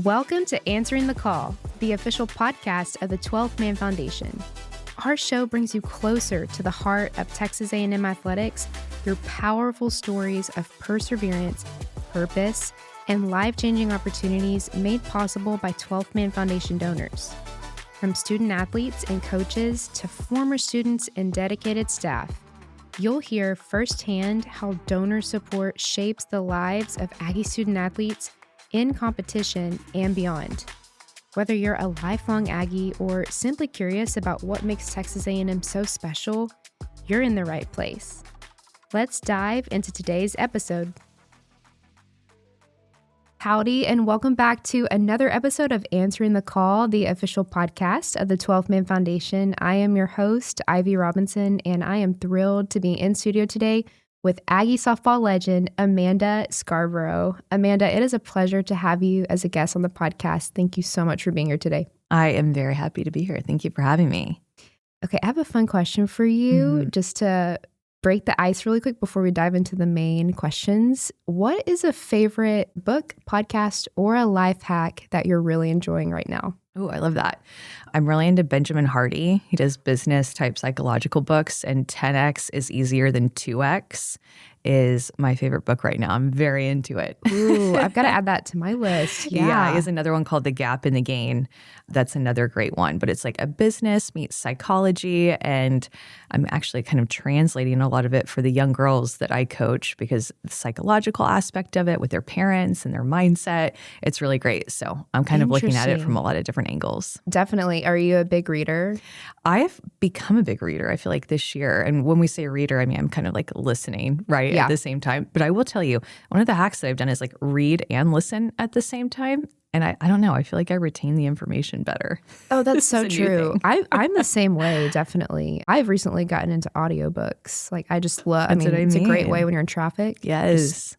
Welcome to Answering the Call, the official podcast of the 12th Man Foundation. Our show brings you closer to the heart of Texas A&M athletics through powerful stories of perseverance, purpose, and life-changing opportunities made possible by 12th Man Foundation donors. From student athletes and coaches to former students and dedicated staff, you'll hear firsthand how donor support shapes the lives of Aggie student athletes in competition and beyond. Whether you're a lifelong Aggie or simply curious about what makes Texas A&M so special, you're in the right place. Let's dive into today's episode. Howdy, and welcome back to another episode of Answering the Call, the official podcast of the 12th Man Foundation. I am your host, Ivy Robinson, and I am thrilled to be in studio today with Aggie Softball legend, Amanda Scarborough. Amanda, it is a pleasure to have you as a guest on the podcast. Thank you so much for being here today. I am very happy to be here. Thank you for having me. Okay, I have a fun question for you, just to break the ice really quick before we dive into the main questions. What is a favorite book, podcast, or a life hack that you're really enjoying right now? Oh, I love that. I'm really into Benjamin Hardy. He does business type psychological books, and 10X is easier than 2X is my favorite book right now. I'm very into it. Ooh, I've got to add that to my list. Yeah. He has another one called The Gap and the Gain. That's another great one. But it's like a business meets psychology. And I'm actually kind of translating a lot of it for the young girls that I coach because the psychological aspect of it with their parents and their mindset, it's really great. So I'm kind of looking at it from a lot of different angles. Definitely. Are you a big reader? I've become a big reader, I feel like, this year. And when we say reader, I mean, I'm kind of like listening, right? At the same time. But I will tell you, one of the hacks that I've done is like read and listen at the same time. And I don't know, I feel like I retain the information better. Oh, that's so true. I'm the same way, definitely. I've recently gotten into audiobooks. Like, I just love, it's a great way when you're in traffic. Yes. Just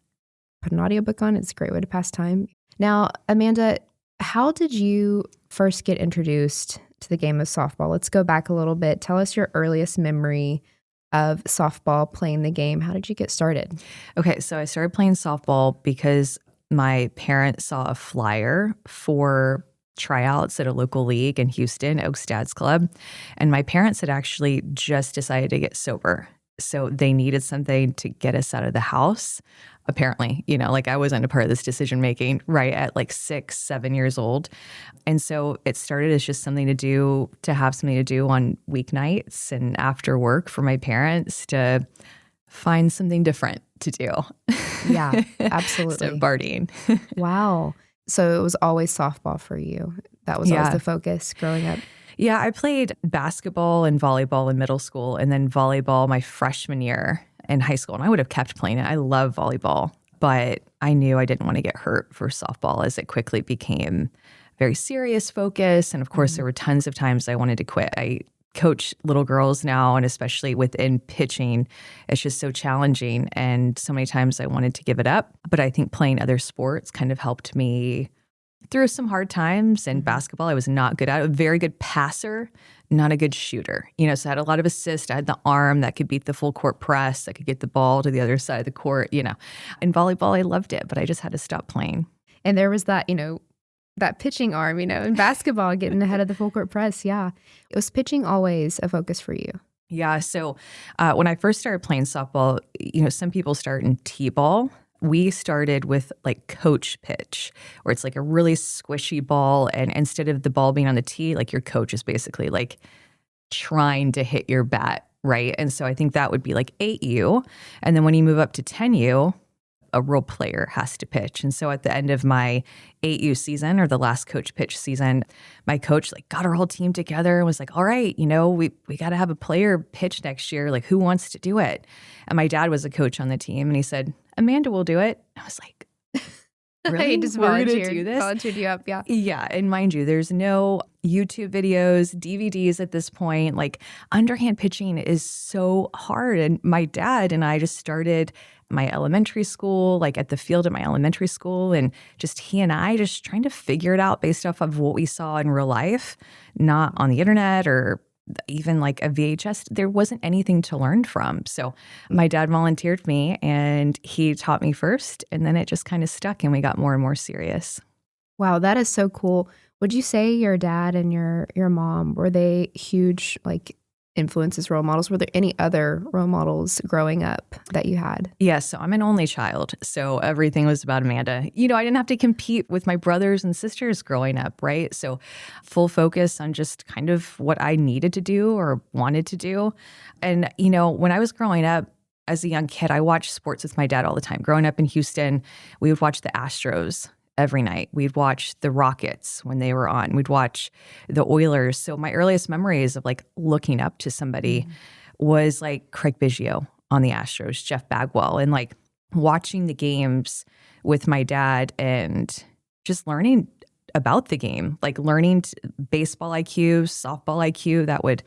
put an audiobook on. It's a great way to pass time. Now, Amanda, how did you first get introduced to the game of softball? Let's go back a little bit. Tell us your earliest memory of softball, playing the game. How did you get started? Okay, so I started playing softball because my parents saw a flyer for tryouts at a local league in Houston, Oaks Dads Club. And my parents had actually just decided to get sober. So they needed something to get us out of the house. Apparently, like I wasn't a part of this decision making right at like 6, 7 years old. And so it started as just something to have something to do on weeknights and after work for my parents to find something different to do. Yeah, absolutely. Instead of partying. Wow. So it was always softball for you. That was always the focus growing up. Yeah, I played basketball and volleyball in middle school and then volleyball my freshman year in high school. And I would have kept playing it. I love volleyball, but I knew I didn't want to get hurt for softball as it quickly became very serious focus. And of course, there were tons of times I wanted to quit. I coach little girls now, and especially within pitching, it's just so challenging. And so many times I wanted to give it up. But I think playing other sports kind of helped me through some hard times. And basketball, I was not good at it. A very good passer, not a good shooter. So I had a lot of assist. I had the arm that could beat the full court press. I could get the ball to the other side of the court, In volleyball, I loved it, but I just had to stop playing. And there was that, that pitching arm, in basketball, getting ahead of the full court press. Yeah. Was pitching always a focus for you? Yeah. So when I first started playing softball, some people start in T-ball. We started with like coach pitch, where it's like a really squishy ball. And instead of the ball being on the tee, like your coach is basically like trying to hit your bat, right? And so I think that would be like 8U. And then when you move up to 10U, a real player has to pitch. And so at the end of my 8U season, or the last coach pitch season, my coach like got our whole team together and was like, all right, we got to have a player pitch next year. Like, who wants to do it? And my dad was a coach on the team, and he said, Amanda will do it. I was like, really? He just volunteered you up, yeah. Yeah, and mind you, there's no YouTube videos, DVDs at this point. Like, underhand pitching is so hard. And my dad and I just started my elementary school, like at the field at my elementary school, and just he and I just trying to figure it out based off of what we saw in real life, not on the internet or even like a VHS. There wasn't anything to learn from. So my dad volunteered me and he taught me first, and then it just kind of stuck and we got more and more serious. Wow, that is so cool. Would you say your dad and your mom, were they huge like influences, role models? Were there any other role models growing up that you had? Yes, so I'm an only child, so everything was about Amanda. I didn't have to compete with my brothers and sisters growing up, right? So full focus on just kind of what I needed to do or wanted to do. And, when I was growing up as a young kid, I watched sports with my dad all the time. Growing up in Houston, we would watch the Astros every night. We'd watch the Rockets when they were on. We'd watch the Oilers. So my earliest memories of like looking up to somebody was like Craig Biggio on the Astros, Jeff Bagwell, and like watching the games with my dad and just learning about the game, like learning baseball IQ, softball IQ, that would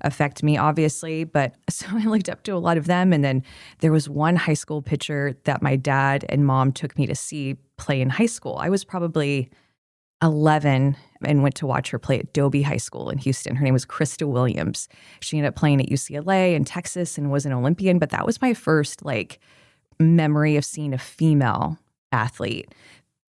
affect me, obviously. But so I looked up to a lot of them. And then there was one high school pitcher that my dad and mom took me to see play in high school. I was probably 11 and went to watch her play at Dobie High School in Houston. Her name was Krista Williams. She ended up playing at UCLA in Texas and was an Olympian. But that was my first like memory of seeing a female athlete.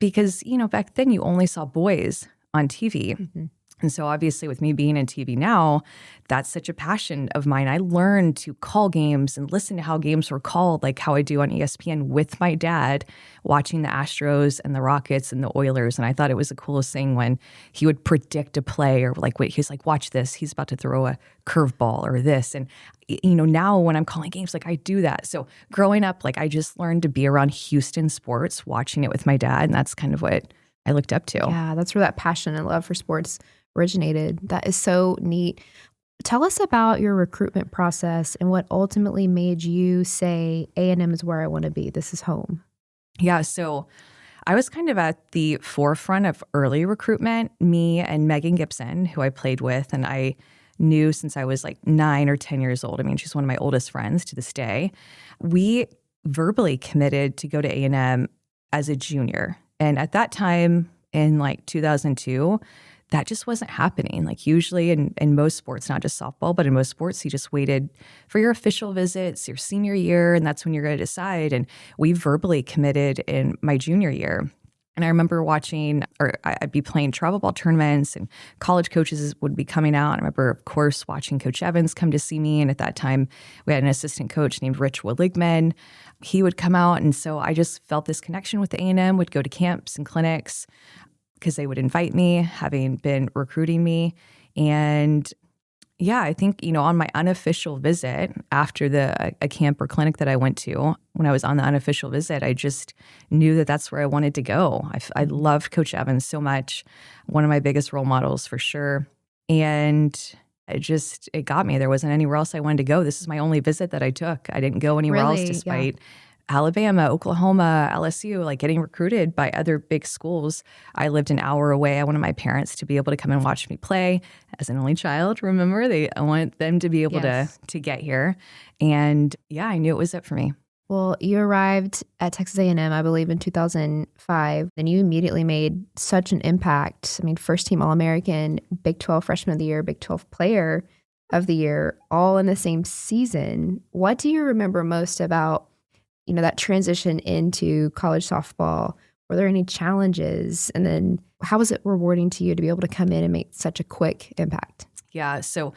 Because, back then you only saw boys on TV. And so obviously with me being in TV now, that's such a passion of mine. I learned to call games and listen to how games were called, like how I do on ESPN with my dad, watching the Astros and the Rockets and the Oilers. And I thought it was the coolest thing when he would predict a play or like, wait, he's like, watch this. He's about to throw a curveball or this. And, now when I'm calling games, like I do that. So growing up, like I just learned to be around Houston sports, watching it with my dad. And that's kind of what I looked up to. Yeah, that's where that passion and love for sports originated. That is so neat. Tell us about your recruitment process and what ultimately made you say A&M is where I want to be. This is home. Yeah, so I was kind of at the forefront of early recruitment. Me and Megan Gibson, who I played with, and I knew since I was like 9 or 10 years old. I mean, she's one of my oldest friends to this day. We verbally committed to go to A&M as a junior. And at that time in like 2002, that just wasn't happening. Like usually in most sports, not just softball, but in most sports, you just waited for your official visits, your senior year, and that's when you're going to decide. And we verbally committed in my junior year. And I remember watching, or I'd be playing travel ball tournaments and college coaches would be coming out. I remember, of course, watching Coach Evans come to see me. And at that time, we had an assistant coach named Rich Woodligman. He would come out. And so I just felt this connection with the A&M, would go to camps and clinics because they would invite me, having been recruiting me. And yeah, I think, on my unofficial visit after a camp or clinic that I went to, when I was on the unofficial visit, I just knew that that's where I wanted to go. I loved Coach Evans so much, one of my biggest role models for sure. And it got me. There wasn't anywhere else I wanted to go. This is my only visit that I took. I didn't go anywhere else despite Alabama, Oklahoma, LSU, like getting recruited by other big schools. I lived an hour away. I wanted my parents to be able to come and watch me play as an only child. Remember, I want them to be able to get here. And yeah, I knew it was it for me. Well, you arrived at Texas A&M, I believe, in 2005, and you immediately made such an impact. I mean, first team All-American, Big 12 Freshman of the Year, Big 12 Player of the Year, all in the same season. What do you remember most about that transition into college softball? Were there any challenges? And then how was it rewarding to you to be able to come in and make such a quick impact? Yeah. So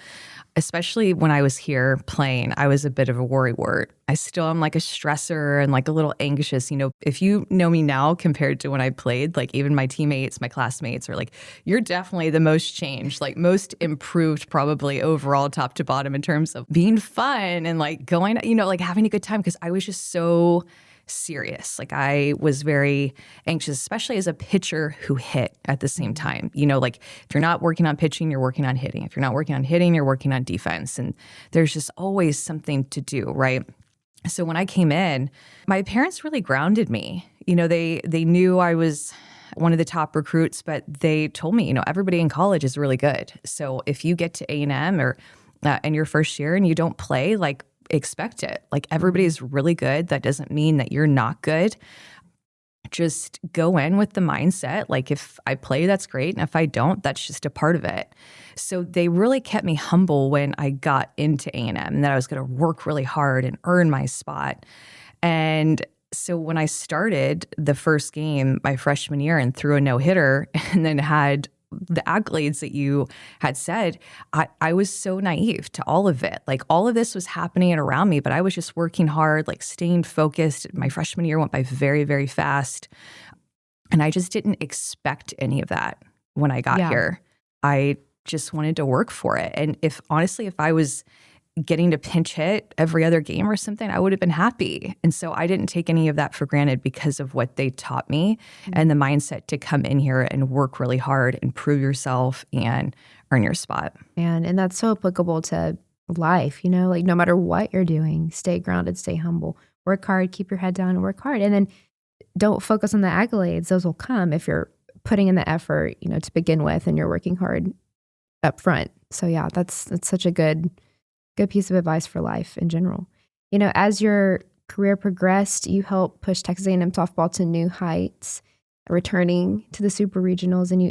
especially when I was here playing, I was a bit of a worrywart. I still am like a stressor and like a little anxious. If you know me now compared to when I played, like even my teammates, my classmates are like, you're definitely the most changed, like most improved probably overall top to bottom in terms of being fun and like going, like having a good time. Because I was just so serious. Like I was very anxious, especially as a pitcher who hit at the same time. Like if you're not working on pitching, you're working on hitting. If you're not working on hitting, you're working on defense. And there's just always something to do, right? So when I came in, my parents really grounded me. They knew I was one of the top recruits, but they told me, everybody in college is really good. So if you get to A&M or in your first year and you don't play, like expect it. Like everybody's really good. That doesn't mean that you're not good. Just go in with the mindset, like if I play, that's great. And if I don't, that's just a part of it. So they really kept me humble when I got into A&M and that I was going to work really hard and earn my spot. And So when I started the first game my freshman year and threw a no-hitter and then had the accolades that you had said, I was so naive to all of it. Like all of this was happening around me, but I was just working hard, like staying focused. My freshman year went by very, very fast. And I just didn't expect any of that when I got here. I just wanted to work for it. And if I was getting to pinch hit every other game or something, I would have been happy. And so I didn't take any of that for granted because of what they taught me and the mindset to come in here and work really hard and prove yourself and earn your spot. And that's so applicable to life, like no matter what you're doing, stay grounded, stay humble, work hard, keep your head down and work hard. And then don't focus on the accolades. Those will come if you're putting in the effort, to begin with, and you're working hard up front. So yeah, that's such a good piece of advice for life in general. As your career progressed, you helped push Texas A&M softball to new heights, returning to the Super Regionals, and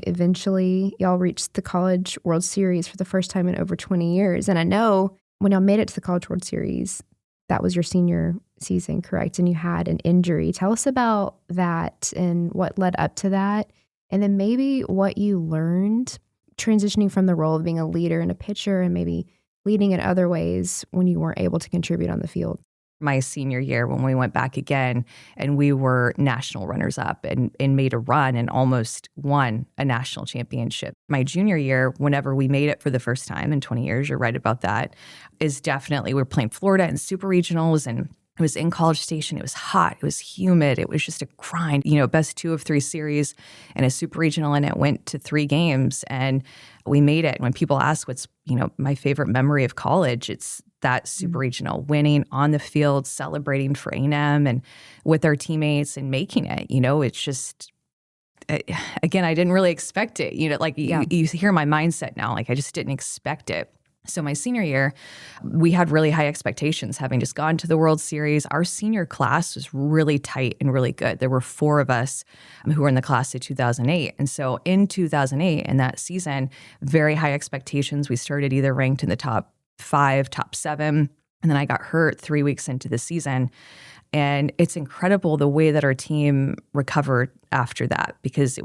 y'all reached the College World Series for the first time in over 20 years. And I know when y'all made it to the College World Series, that was your senior season, correct? And you had an injury. Tell us about that and what led up to that, and then maybe what you learned transitioning from the role of being a leader and a pitcher and maybe leading in other ways when you weren't able to contribute on the field. My senior year, when we went back again and we were national runners-up and made a run and almost won a national championship. My junior year, whenever we made it for the first time in 20 years, you're right about that, is definitely, we were playing Florida and Super Regionals, and it was in College Station. It was hot. It was humid. It was just a grind, best 2 of 3 series and a Super Regional, and it went to 3 games and we made it. When people ask what's, my favorite memory of college, it's that Super Regional, winning on the field, celebrating for A&M and with our teammates and making it. It's just, again, I didn't really expect it. You hear my mindset now, like I just didn't expect it. So my senior year, we had really high expectations, having just gone to the World Series. Our senior class was really tight and really good. There were 4 of us who were in the class of 2008. And so in 2008, in that season, very high expectations. We started either ranked in the top 5, top 7, and then I got hurt 3 weeks into the season. And it's incredible the way that our team recovered after that, because I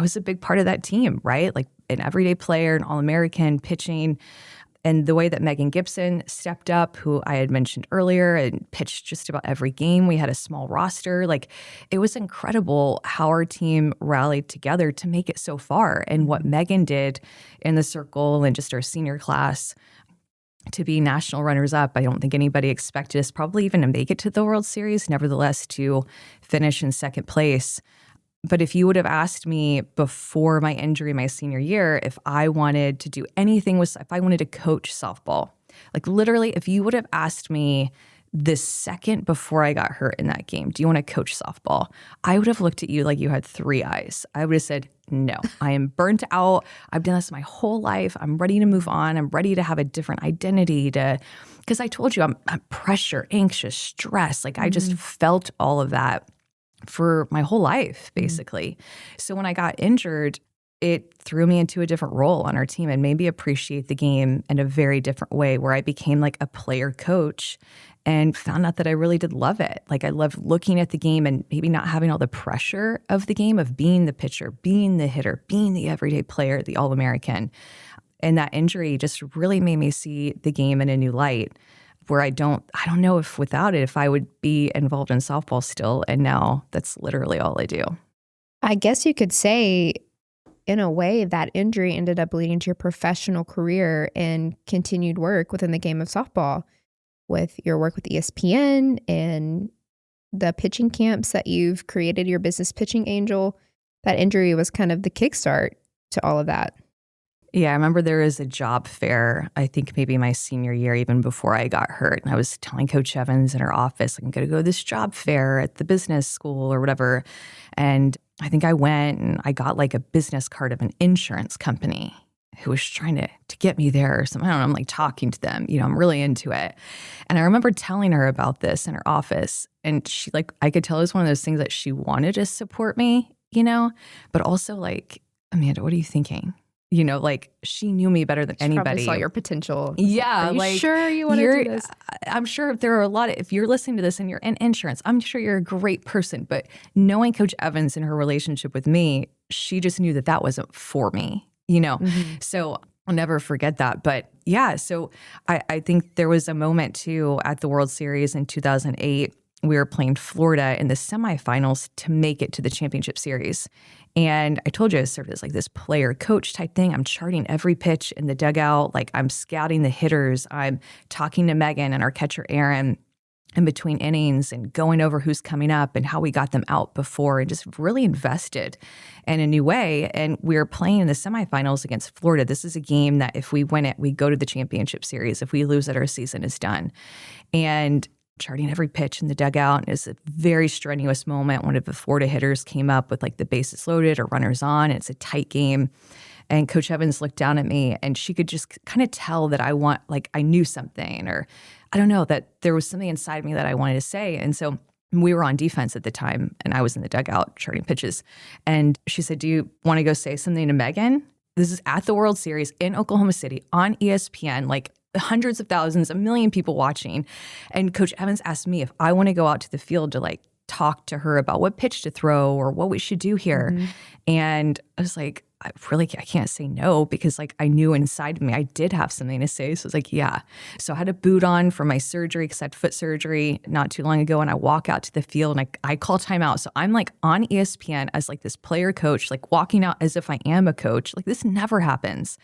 was a big part of that team, right? Like an everyday player, an All-American, pitching. And the way that Megan Gibson stepped up, who I had mentioned earlier, and pitched just about every game. We had a small roster. Like, it was incredible how our team rallied together to make it so far. And what Megan did in the circle and just our senior class to be national runners-up. I don't think anybody expected us probably even to make it to the World Series, nevertheless to finish in second place. But if you would have asked me before my injury my senior year if I wanted to do anything if I wanted to coach softball, like literally if you would have asked me the second before I got hurt in that game, do you want to coach softball? I would have looked at you like you had 3 eyes. I would have said, no, I am burnt out. I've done this my whole life. I'm ready to move on. I'm ready to have a different identity because I told you I'm pressure, anxious, stress. Like I just felt all of that for my whole life, basically. So when I got injured, it threw me into a different role on our team and made me appreciate the game in a very different way, where I became like a player coach and found out that I really did love it. Like I loved looking at the game and maybe not having all the pressure of the game of being the pitcher, being the hitter, being the everyday player, the All-American. And that injury just really made me see the game in a new light, where I don't know if without it, if I would be involved in softball still. And now that's literally all I do. I guess you could say, in a way, that injury ended up leading to your professional career and continued work within the game of softball, with your work with ESPN and the pitching camps that you've created, your business Pitching Angel. That injury was kind of the kickstart to all of that. Yeah, I remember there was a job fair, I think maybe my senior year, even before I got hurt. And I was telling Coach Evans in her office, I'm going to go to this job fair at the business school or whatever. And I think I went and I got like a business card of an insurance company who was trying to get me there or something. I don't know, I'm like talking to them, I'm really into it. And I remember telling her about this in her office. And she I could tell it was one of those things that she wanted to support me, but also like, Amanda, what are you thinking? Like she knew me better than She anybody. probably saw your potential. Yeah. Are you sure you want to do this? I'm sure if there are a lot of, if you're listening to this and you're in insurance, I'm sure you're a great person. But knowing Coach Evans and her relationship with me, she just knew that that wasn't for me, So I'll never forget that. But yeah, so I think there was a moment too at the World Series in 2008. We were playing Florida in the semifinals to make it to the championship series. And I told you I served as like this player coach type thing. I'm charting every pitch in the dugout. Like I'm scouting the hitters. I'm talking to Megan and our catcher, Aaron, in between innings and going over who's coming up and how we got them out before and just really invested in a new way. And we were playing in the semifinals against Florida. This is a game that if we win it, we go to the championship series. If we lose it, our season is done. And charting every pitch in the dugout. It was a very strenuous moment. One of the Florida hitters came up with like the bases loaded or runners on. And it's a tight game. And Coach Evans looked down at me and she could just kind of tell that I knew something, or I don't know, that there was something inside me that I wanted to say. And so we were on defense at the time and I was in the dugout charting pitches. And she said, "Do you want to go say something to Megan?" This is at the World Series in Oklahoma City on ESPN, like hundreds of thousands, a million people watching. And Coach Evans asked me if I want to go out to the field to like talk to her about what pitch to throw or what we should do here. Mm-hmm. And I was like, I can't say no, because like I knew inside of me I did have something to say. So I was like, yeah. So I had a boot on for my surgery because I had foot surgery not too long ago. And I walk out to the field and I call timeout. So I'm like on ESPN as like this player coach, like walking out as if I am a coach. Like this never happens.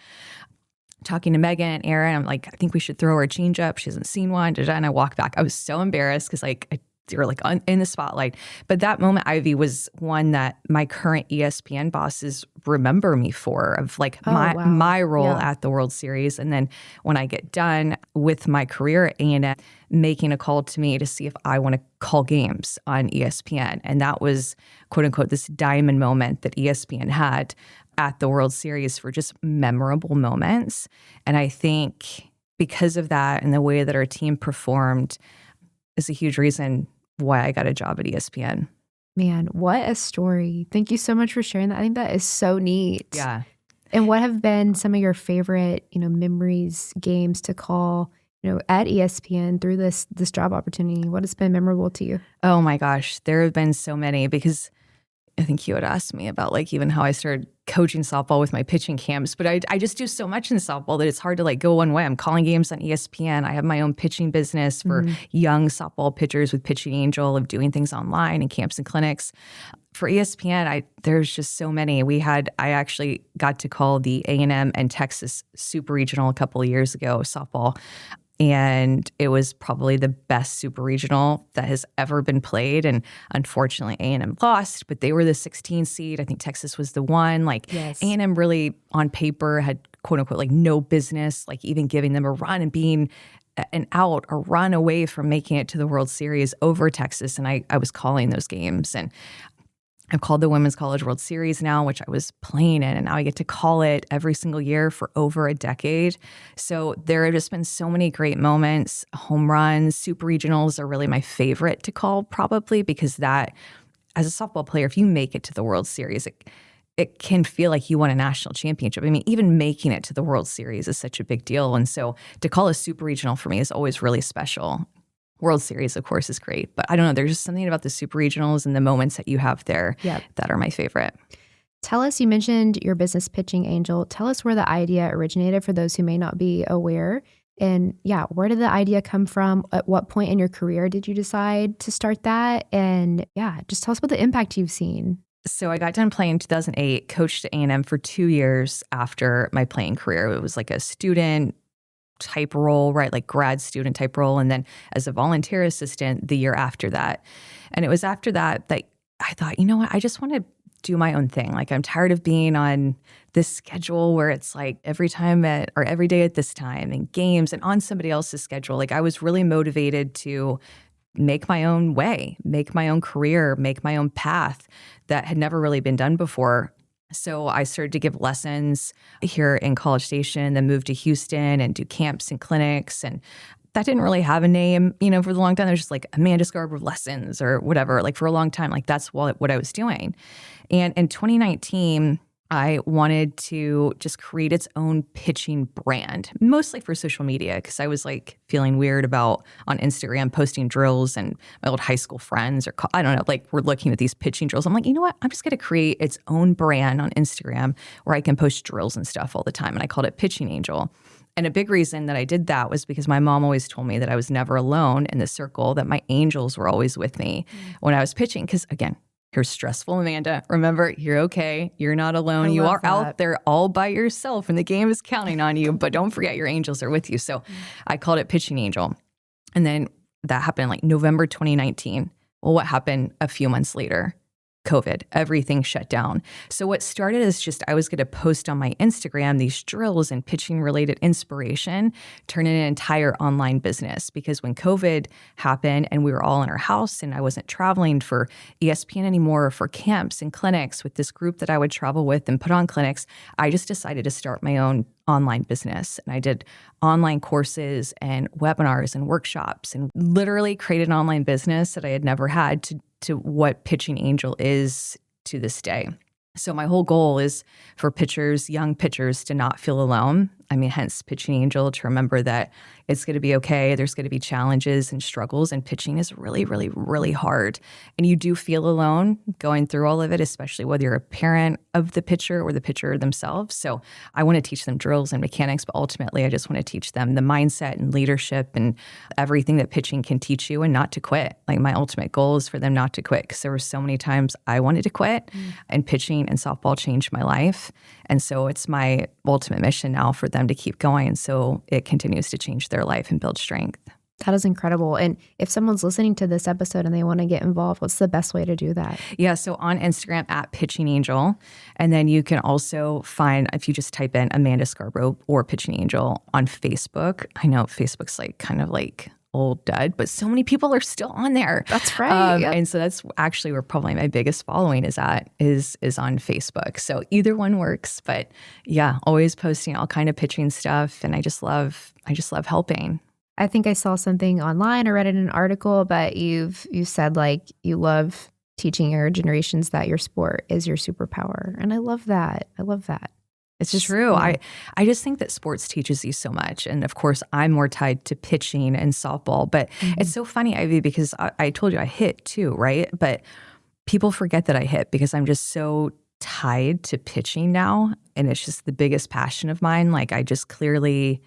Talking to Megan and Aaron, I'm like, I think we should throw her a changeup. She hasn't seen one. And I walk back. I was so embarrassed because they were like in the spotlight. But that moment, Ivy, was one that my current ESPN bosses remember me for, of like my role at the World Series. And then when I get done with my career at A&M, making a call to me to see if I want to call games on ESPN. And that was, quote unquote, this diamond moment that ESPN had at the World Series for just memorable moments. And I think because of that and the way that our team performed is a huge reason why I got a job at ESPN. Man, what a story. Thank you so much for sharing that. I think that is so neat. Yeah. And what have been some of your favorite, memories, games to call, at ESPN through this job opportunity? What has been memorable to you? Oh my gosh, there have been so many, because I think you had asked me about like even how I started coaching softball with my pitching camps, but I just do so much in softball that it's hard to like go one way. I'm calling games on ESPN. I have my own pitching business for young softball pitchers with Pitching Angel, of doing things online and camps and clinics. For ESPN, there's just so many. I actually got to call the A&M and Texas Super Regional a couple of years ago, softball. And it was probably the best super regional that has ever been played. And unfortunately, A&M lost, but they were the 16 seed. I think Texas was the one. Like yes. A&M really, on paper, had quote unquote like no business, like even giving them a run and being an out or run away from making it to the World Series over Texas. And I was calling those games. And I've called the Women's College World Series now, which I was playing in, and now I get to call it every single year for over a decade. So there have just been so many great moments, home runs. Super regionals are really my favorite to call, probably because that, as a softball player, if you make it to the World Series, it can feel like you won a national championship. I mean, even making it to the World Series is such a big deal. And so to call a super regional for me is always really special. World Series, of course, is great. But I don't know, there's just something about the super regionals and the moments that you have there that are my favorite. Tell us, you mentioned your business Pitching Angel. Tell us where the idea originated for those who may not be aware. And where did the idea come from? At what point in your career did you decide to start that? And just tell us about the impact you've seen. So I got done playing in 2008, coached at A&M for 2 years after my playing career. It was like a student type role, right? Like grad student type role. And then as a volunteer assistant the year after that. And it was after that I thought, you know what? I just want to do my own thing. Like I'm tired of being on this schedule where it's like every day at this time and games and on somebody else's schedule. Like I was really motivated to make my own way, make my own career, make my own path that had never really been done before. So I started to give lessons here in College Station, then moved to Houston and do camps and clinics. And that didn't really have a name, for the long time. There's just like Amanda Scarborough lessons or whatever. Like for a long time, like that's what I was doing. And in 2019, I wanted to just create its own pitching brand, mostly for social media, because I was like feeling weird about on Instagram posting drills, and my old high school friends or I don't know, like we're looking at these pitching drills. I'm like, you know what? I'm just going to create its own brand on Instagram where I can post drills and stuff all the time. And I called it Pitching Angel. And a big reason that I did that was because my mom always told me that I was never alone in the circle, that my angels were always with me when I was pitching. Because again, you're stressful, Amanda. Remember, you're okay. You're not alone. You are out there all by yourself, and the game is counting on you. But don't forget, your angels are with you. So I called it Pitching Angel. And then that happened like November 2019. Well, what happened a few months later? COVID, everything shut down. So what started as just I was going to post on my Instagram these drills and pitching related inspiration, turn in an entire online business. Because when COVID happened and we were all in our house and I wasn't traveling for ESPN anymore or for camps and clinics with this group that I would travel with and put on clinics, I just decided to start my own online business. And I did online courses and webinars and workshops and literally created an online business that I had never had to what Pitching Angel is to this day. So my whole goal is for pitchers, young pitchers, to not feel alone. I mean, hence Pitching Angel, to remember that it's going to be okay. There's going to be challenges and struggles, and pitching is really, really, really hard. And you do feel alone going through all of it, especially whether you're a parent of the pitcher or the pitcher themselves. So I want to teach them drills and mechanics, but ultimately I just want to teach them the mindset and leadership and everything that pitching can teach you, and not to quit. Like my ultimate goal is for them not to quit, because there were so many times I wanted to quit, and pitching and softball changed my life. And so it's my ultimate mission now for them to keep going. And so it continues to change their life and build strength. That is incredible. And if someone's listening to this episode and they want to get involved, what's the best way to do that? Yeah, so on Instagram at Pitching Angel. And then you can also find, if you just type in Amanda Scarborough or Pitching Angel on Facebook. I know Facebook's like kind of like old dud, but so many people are still on there. That's right. Yep. And so that's actually where probably my biggest following is on Facebook. So either one works, but yeah, always posting all kind of pitching stuff. And I just love helping. I think I saw something online or read it in an article, but you said like you love teaching your generations that your sport is your superpower. And I love that. It's just true. Yeah. I just think that sports teaches you so much. And of course, I'm more tied to pitching and softball. But it's so funny, Ivy, because I told you I hit too, right? But people forget that I hit because I'm just so tied to pitching now. And it's just the biggest passion of mine. Like I just clearly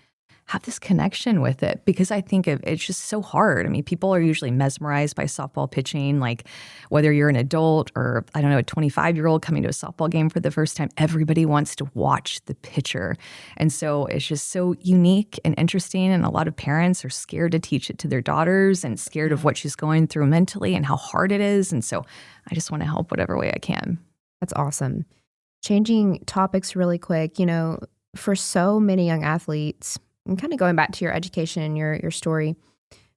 have this connection with it because I think it's just so hard. I mean, people are usually mesmerized by softball pitching, like whether you're an adult or, I don't know, a 25-year-old coming to a softball game for the first time, everybody wants to watch the pitcher. And so it's just so unique and interesting. And a lot of parents are scared to teach it to their daughters and scared of what she's going through mentally and how hard it is. And so I just want to help whatever way I can. That's awesome. Changing topics really quick, for so many young athletes, and kind of going back to your education and your story,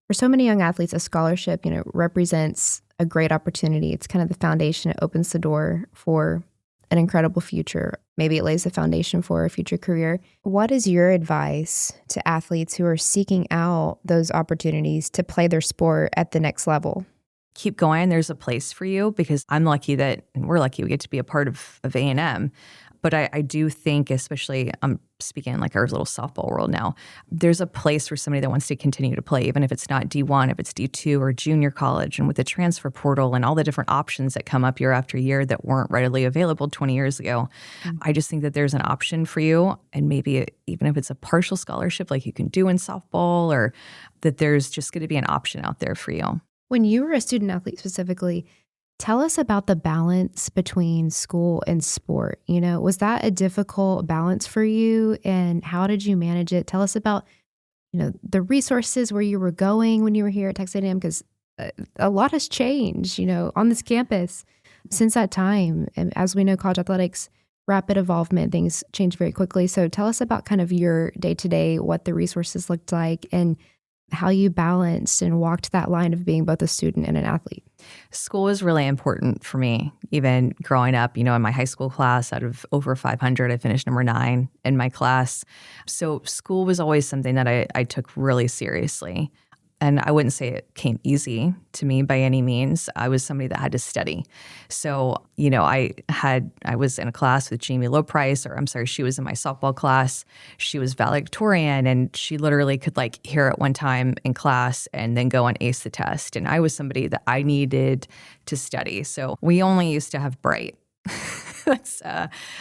for so many young athletes, a scholarship, represents a great opportunity. It's kind of the foundation. It opens the door for an incredible future. Maybe it lays the foundation for a future career. What is your advice to athletes who are seeking out those opportunities to play their sport at the next level? Keep going. There's a place for you, because I'm lucky and we're lucky we get to be a part of A&M. But I do think, especially I'm speaking in like our little softball world now, there's a place for somebody that wants to continue to play, even if it's not D1, if it's D2 or junior college. And with the transfer portal and all the different options that come up year after year that weren't readily available 20 years ago, I just think that there's an option for you. And maybe even if it's a partial scholarship like you can do in softball, or that there's just going to be an option out there for you. When you were a student athlete specifically, tell us about the balance between school and sport. Was that a difficult balance for you, and how did you manage it? Tell us about, the resources where you were going when you were here at Texas A&M, because a lot has changed, on this campus since that time. And as we know, college athletics, rapid evolvement, things change very quickly. So tell us about kind of your day-to-day, what the resources looked like, and how you balanced and walked that line of being both a student and an athlete. School is really important for me. Even growing up, in my high school class, out of over 500, I finished number 9 in my class. So school was always something that I took really seriously. And I wouldn't say it came easy to me by any means. I was somebody that had to study. So, I was in a class with Jamie Loprice, she was in my softball class. She was valedictorian, and she literally could hear it one time in class and then go and ace the test. And I was somebody that I needed to study. So we only used to have Bright.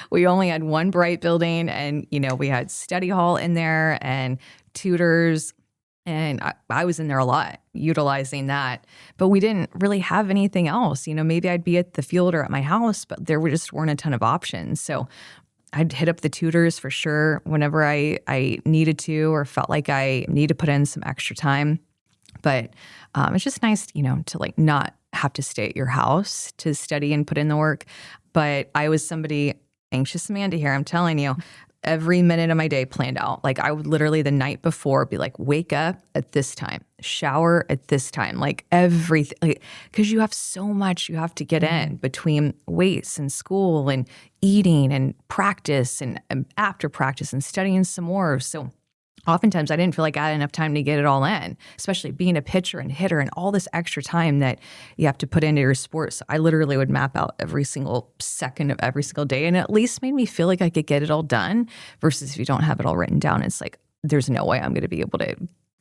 We only had one Bright building, and, we had study hall in there and tutors. And I was in there a lot, utilizing that. But we didn't really have anything else. Maybe I'd be at the field or at my house, but there just weren't a ton of options. So I'd hit up the tutors for sure whenever I needed to or felt like I need to put in some extra time. But it's just nice, to not have to stay at your house to study and put in the work. But I was somebody, anxious Amanda here, I'm telling you, every minute of my day planned out. I would literally the night before be wake up at this time, shower at this time, everything. Because you have so much you have to get in between weights and school and eating and practice and after practice and studying some more. So oftentimes I didn't feel like I had enough time to get it all in, especially being a pitcher and hitter and all this extra time that you have to put into your sport. So I literally would map out every single second of every single day, and it at least made me feel like I could get it all done versus if you don't have it all written down, it's there's no way I'm going to be able to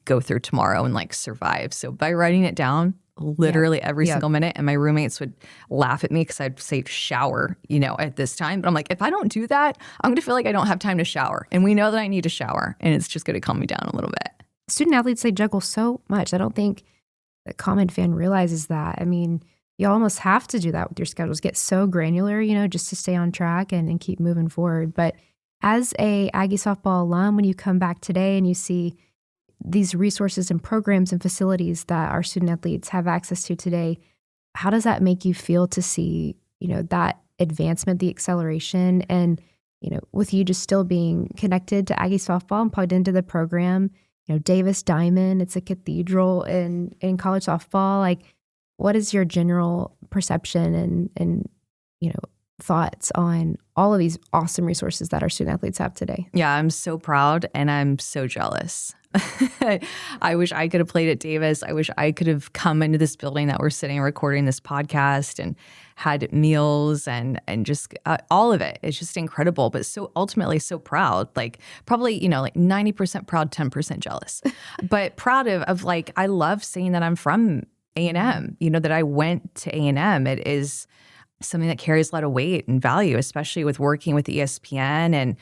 go through tomorrow and survive. So by writing it down, literally every single minute, and my roommates would laugh at me because I'd say shower, at this time. But I'm if I don't do that, I'm going to feel like I don't have time to shower. And we know that I need to shower, and it's just going to calm me down a little bit. Student athletes, they juggle so much. I don't think the common fan realizes that. I mean, you almost have to do that with your schedules, get so granular, just to stay on track and keep moving forward. But as a Aggie Softball alum, when you come back today and you see these resources and programs and facilities that our student athletes have access to today, how does that make you feel to see, that advancement, the acceleration, and, with you just still being connected to Aggie Softball and plugged into the program, Davis Diamond, it's a cathedral in college softball. What is your general perception and thoughts on all of these awesome resources that our student athletes have today? Yeah, I'm so proud and I'm so jealous. I wish I could have played at Davis. I wish I could have come into this building that we're sitting and recording this podcast and had meals and just all of it. It's just incredible, but so ultimately so proud. Probably, 90% proud, 10% jealous. But proud of I love saying that I'm from A&M, that I went to A&M. It is something that carries a lot of weight and value, especially with working with ESPN and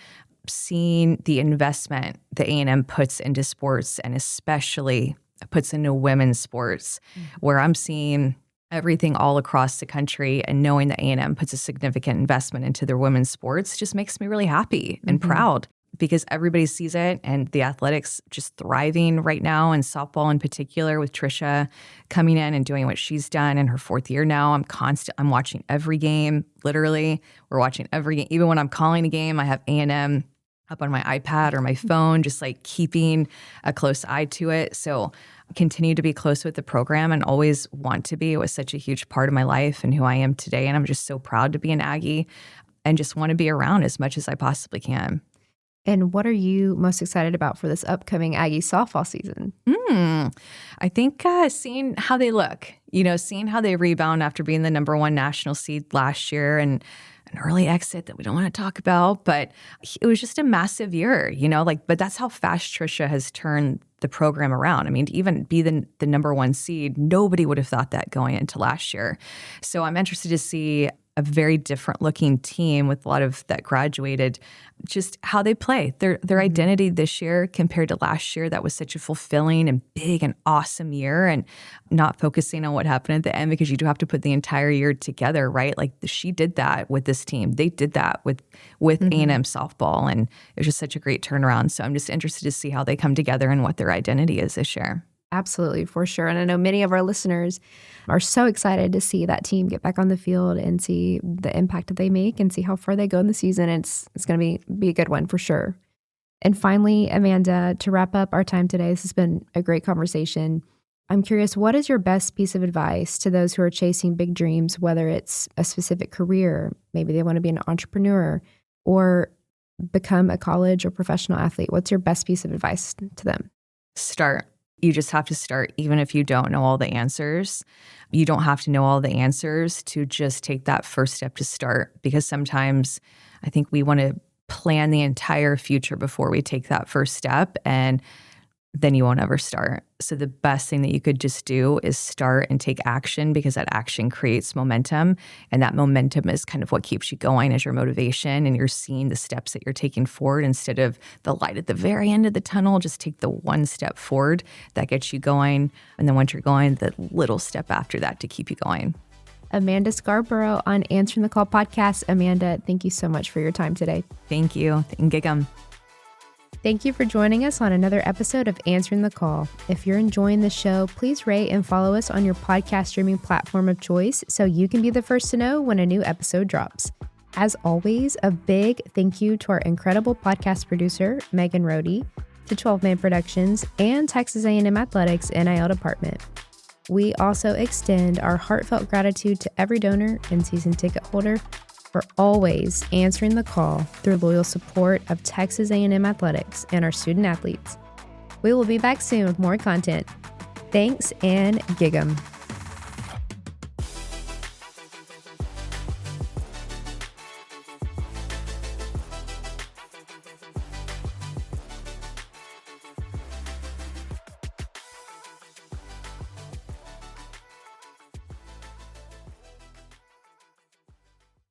seeing the investment that A&M puts into sports, and especially puts into women's sports, where I'm seeing everything all across the country, and knowing that A&M puts a significant investment into their women's sports just makes me really happy and proud, because everybody sees it, and the athletics just thriving right now, and softball in particular with Trisha coming in and doing what she's done in her 4th year now. I'm watching every game, literally. We're watching every game. Even when I'm calling a game, I have A&M up on my iPad or my phone, just keeping a close eye to it. So continue to be close with the program and always want to be. It was such a huge part of my life and who I am today. And I'm just so proud to be an Aggie and just want to be around as much as I possibly can. And what are you most excited about for this upcoming Aggie softball season? I think seeing how they look, seeing how they rebound after being the number 1 national seed last year and an early exit that we don't want to talk about, but it was just a massive year, but that's how fast Trisha has turned the program around. I mean, to even be the number 1 seed, nobody would have thought that going into last year. So I'm interested to see a very different looking team with a lot of that graduated, just how they play, their identity this year compared to last year. That was such a fulfilling and big and awesome year, and not focusing on what happened at the end, because you do have to put the entire year together, right? She did that with this team. They did that with A&M softball, and it was just such a great turnaround. So I'm just interested to see how they come together and what their identity is this year. Absolutely, for sure. And I know many of our listeners are so excited to see that team get back on the field and see the impact that they make and see how far they go in the season. It's going to be a good one for sure. And finally, Amanda, to wrap up our time today, this has been a great conversation. I'm curious, what is your best piece of advice to those who are chasing big dreams, whether it's a specific career, maybe they want to be an entrepreneur, or become a college or professional athlete? What's your best piece of advice to them? Start. You just have to start, even if you don't know all the answers. You don't have to know all the answers to just take that first step to start, because sometimes I think we want to plan the entire future before we take that first step, and then you won't ever start. So the best thing that you could just do is start and take action, because that action creates momentum. And that momentum is kind of what keeps you going as your motivation. And you're seeing the steps that you're taking forward instead of the light at the very end of the tunnel. Just take the one step forward that gets you going. And then once you're going, the little step after that to keep you going. Amanda Scarborough on Answering the Call podcast. Amanda, thank you so much for your time today. Thank you. And gig 'em. Thank you for joining us on another episode of Answering the Call. If you're enjoying the show, please rate and follow us on your podcast streaming platform of choice so you can be the first to know when a new episode drops. As always, a big thank you to our incredible podcast producer, Megan Rohde, to 12 Man Productions, and Texas A&M Athletics NIL Department. We also extend our heartfelt gratitude to every donor and season ticket holder for always answering the call through loyal support of Texas A&M Athletics and our student athletes. We will be back soon with more content. Thanks and gig 'em.